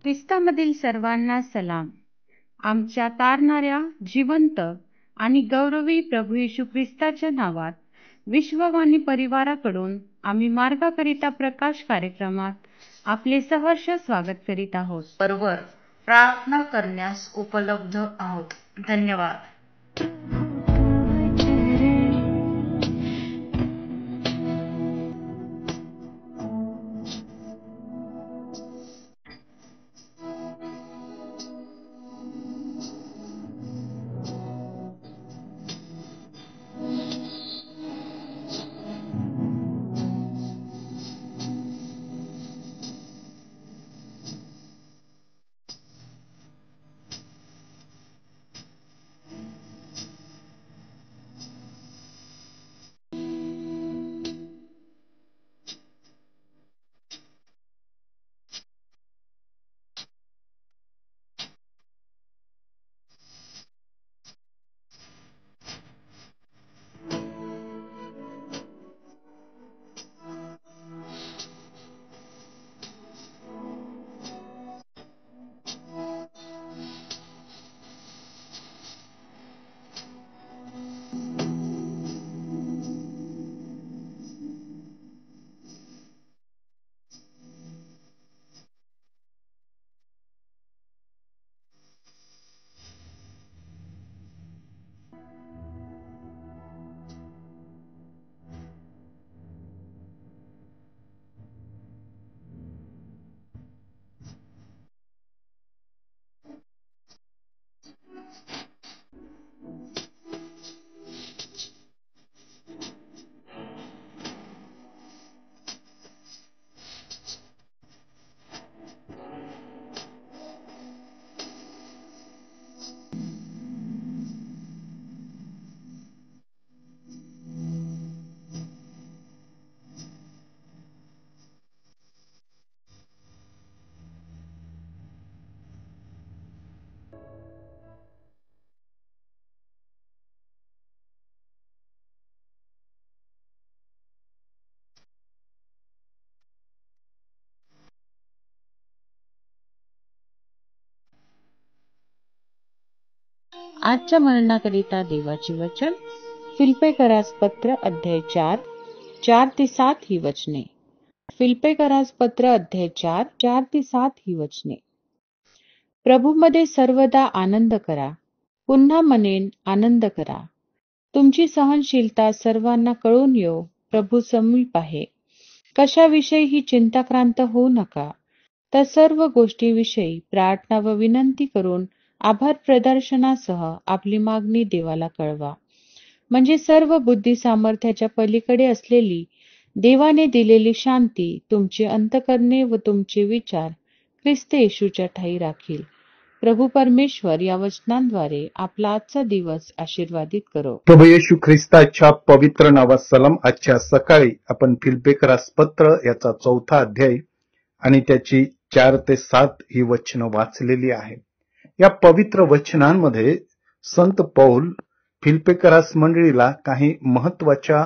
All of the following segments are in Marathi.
ख्रिस्तामधील सर्वांना सलाम. आमच्या तारणाऱ्या, जिवंत आणि गौरवी प्रभू येशू ख्रिस्ताच्या नावात विश्ववाणी परिवाराकडून आम्ही मार्गाकरिता प्रकाश कार्यक्रमात आपले सहर्ष स्वागत करीत आहोत. बरोबर प्रार्थना करण्यास उपलब्ध आहोत. धन्यवाद. आजच्या मननाकरिता देवाचे वचन फिलिप्पियरास पत्र अध्याय 4:4-7 ही वचने. फिलिप्पियरास पत्र अध्याय 4:4-7 ही वचने. प्रभूमध्ये सर्वदा आनंद करा. पुन्हा म्हणेन आनंद करा. तुमची सहनशीलता सर्वांना कळून येऊ. प्रभू समीप आहे. कशाविषयीही चिंताक्रांत होऊ नका, तर सर्व गोष्टीविषयी प्रार्थना व विनंती करून आभार प्रदर्शनासह आपली मागणी देवाला कळवा. म्हणजे सर्व बुद्धी सामर्थ्याच्या पलीकडे असलेली देवाने दिलेली शांती तुमचे अंतःकरणे व तुमचे विचार ख्रिस्त येशूच्या ठायी राखील. प्रभू परमेश्वर या वचनांद्वारे आपला आजचा दिवस आशीर्वादित करो. प्रभू येशू ख्रिस्ताच्या पवित्र नावात सलाम. आजच्या सकाळी आपण फिलिप्पियरास पत्र याचा 4था अध्याय आणि त्याची 4 ते 7 ही वचनं वाचलेली आहे. या पवित्र वचनांमध्ये संत पौल फिलिप्पियरास मंडळीला काही महत्वाच्या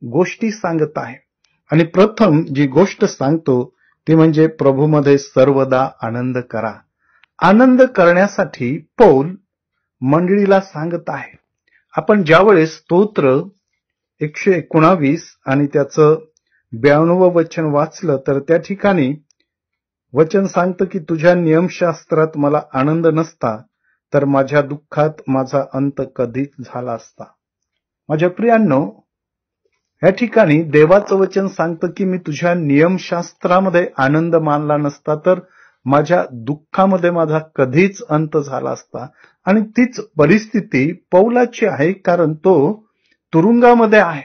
गोष्टी सांगत आहे. आणि प्रथम जी गोष्ट सांगतो ती म्हणजे प्रभूमध्ये सर्वदा आनंद करा. आनंद करण्यासाठी पौल मंडळीला सांगत आहे. आपण ज्यावेळेस स्तोत्र 119 आणि त्याचं 92 वचन वाचलं तर त्या ठिकाणी वचन सांगतं की तुझ्या नियमशास्त्रात मला आनंद नसता तर माझ्या दुःखात माझा अंत कधीच झाला असता. माझ्या प्रियांनो, या ठिकाणी देवाचं वचन सांगतं की मी तुझ्या नियमशास्त्रामध्ये आनंद मानला नसता तर माझ्या दुःखामध्ये माझा कधीच अंत झाला असता. आणि तीच परिस्थिती पौलाची आहे, कारण तो तुरुंगामध्ये आहे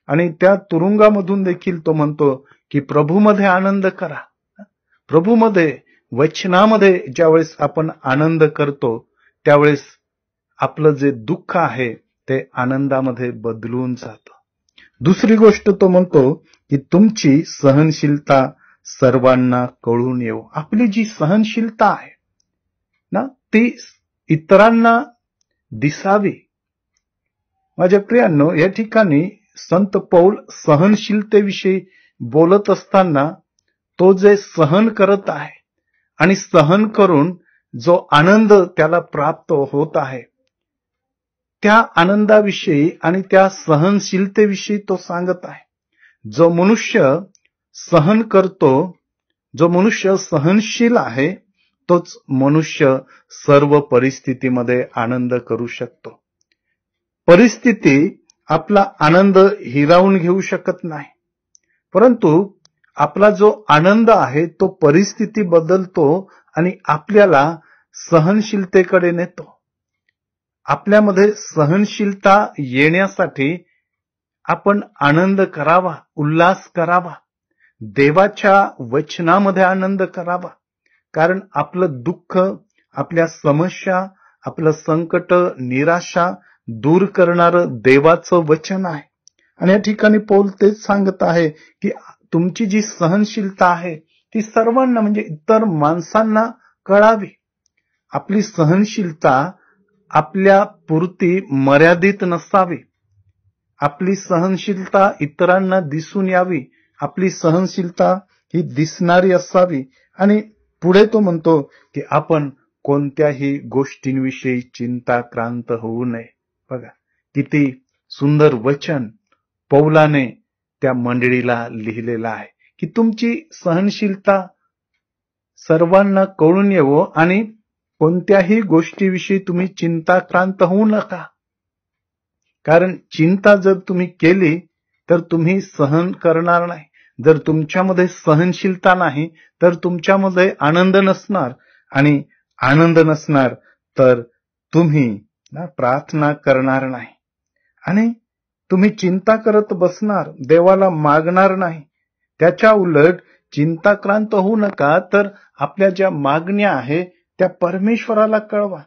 आणि त्या तुरुंगामधून देखील तो म्हणतो की प्रभूमध्ये आनंद करा. प्रभूमध्ये, वचनामध्ये ज्यावेळेस आपण आनंद करतो त्यावेळेस आपलं जे दुःख आहे ते आनंदामध्ये बदलून जातं. दुसरी गोष्ट तो म्हणतो की तुमची सहनशीलता सर्वांना कळून येऊ. आपली जी सहनशीलता आहे ना ती इतरांना दिसावी. माझ्या प्रियांनो, या ठिकाणी संत पौल सहनशीलतेविषयी बोलत असताना तो जे सहन करत आहे आणि सहन करून जो आनंद त्याला प्राप्त होत आहे, त्या आनंदाविषयी आणि त्या सहनशीलतेविषयी तो सांगत आहे. जो मनुष्य सहन करतो, जो मनुष्य सहनशील आहे, तोच मनुष्य सर्व परिस्थितीमध्ये आनंद करू शकतो. परिस्थिती आपला आनंद हिरावून घेऊ शकत नाही, परंतु आपला जो आनंद आहे तो परिस्थिती बदलतो आणि आपल्याला सहनशीलतेकडे नेतो. आपल्यामध्ये सहनशीलता येण्यासाठी आपण आनंद करावा, उल्हास करावा, देवाच्या वचनामध्ये आनंद करावा. कारण आपलं दुःख, आपल्या समस्या, आपलं संकट, निराशा दूर करणारं देवाचं वचन आहे. आणि या ठिकाणी पौल तेच सांगत आहे की तुमची जी सहनशीलता आहे ती सर्वांना म्हणजे इतर माणसांना कळावी. आपली सहनशीलता आपल्या पुरती मर्यादित नसावी. आपली सहनशीलता इतरांना दिसून यावी. आपली सहनशीलता ही दिसणारी असावी. आणि पुढे तो म्हणतो की आपण कोणत्याही गोष्टींविषयी चिंताक्रांत होऊ नये. बघा किती सुंदर वचन पौलाने त्या मंडळीला लिहिलेलं आहे की तुमची सहनशीलता सर्वांना कळून येवो आणि कोणत्याही गोष्टीविषयी तुम्ही चिंताक्रांत होऊ नका. कारण चिंता जर तुम्ही केली तर तुम्ही सहन करणार नाही. जर तुमच्यामध्ये सहनशीलता नाही तर तुमच्यामध्ये आनंद नसणार, आणि आनंद नसणार तर तुम्ही प्रार्थना करणार नाही, आणि तुम्ही चिंता करत बसणार, देवाला मागणार नाही. त्याच्या उलट चिंताक्रांत होऊ नका, तर आपल्या ज्या मागण्या आहे त्या परमेश्वराला कळवा,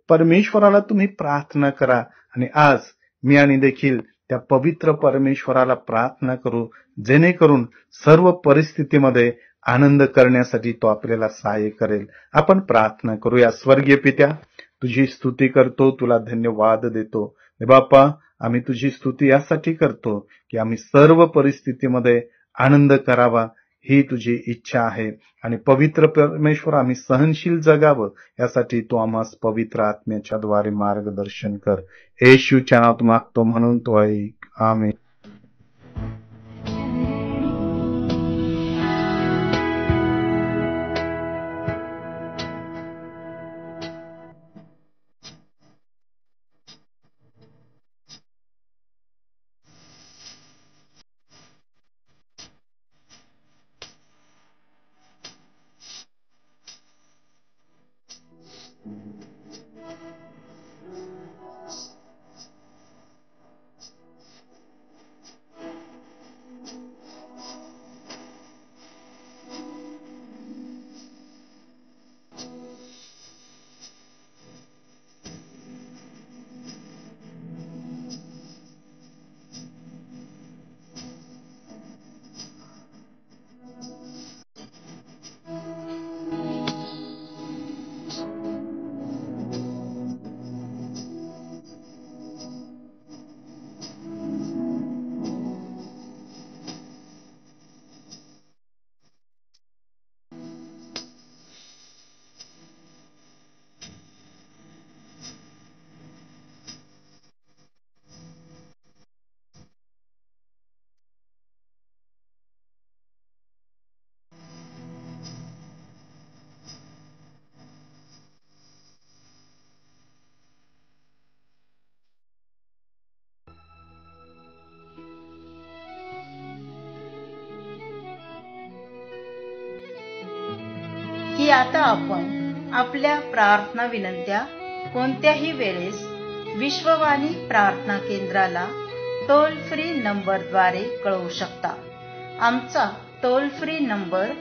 परमेश्वराला तुम्ही प्रार्थना करा. आणि आज मी आणि देखील त्या पवित्र परमेश्वराला प्रार्थना करू, जेणेकरून सर्व परिस्थितीमध्ये आनंद करण्यासाठी तो आपल्याला सहाय्य करेल. आपण प्रार्थना करूया. स्वर्गीय पित्या, तुझी स्तुती करतो, तुला धन्यवाद देतो. बाप्पा, आम्ही तुझी स्तुती यासाठी करतो की आम्ही सर्व परिस्थितीमध्ये आनंद करावा, ही तुझी इच्छा आहे. आणि पवित्र परमेश्वर, आम्ही सहनशील जगावं यासाठी तू आम्हास पवित्र आत्म्याच्या द्वारे मार्गदर्शन कर. येशूच्या नावात मागतो म्हणून तो ऐक. आमेन. की आता आपण आपल्या प्रार्थना विनंत्या कोणत्याही वेळेस विश्ववाणी प्रार्थना केंद्राला टोल फ्री नंबरद्वारे कळवू शकता. आमचा टोल फ्री नंबर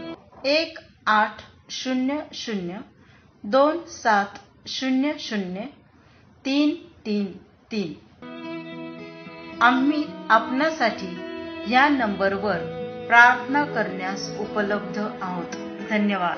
1800-2700-333. आम्ही आपणासाठी या नंबरवर प्रार्थना करण्यास उपलब्ध आहोत. धन्यवाद.